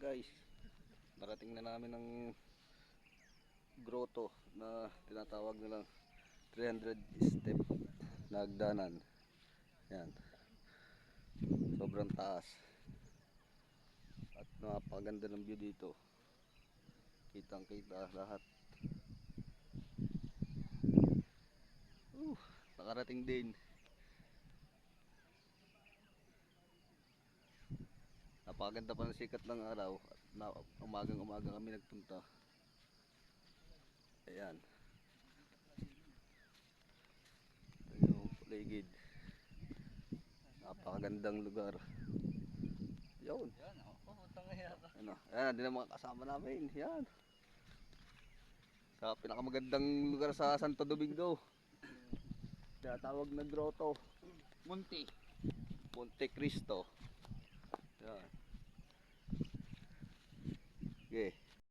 Guys, narating na namin ng grotto na tinatawag nilang 300 step na hagdanan. Yan, sobrang taas at napakaganda ng view dito, kitang kita lahat. Nakarating din. Napakaganda pa ng sikat ng araw at umagang umaga kami nagpunta. Ayan, ito yung paligid, napakagandang lugar. Yun, ano, ayan din ang mga kasama namin. Yan, sa pinakamagandang lugar sa Santo Domingo, tinatawag na grotto Monte Cristo. Yan. Okay.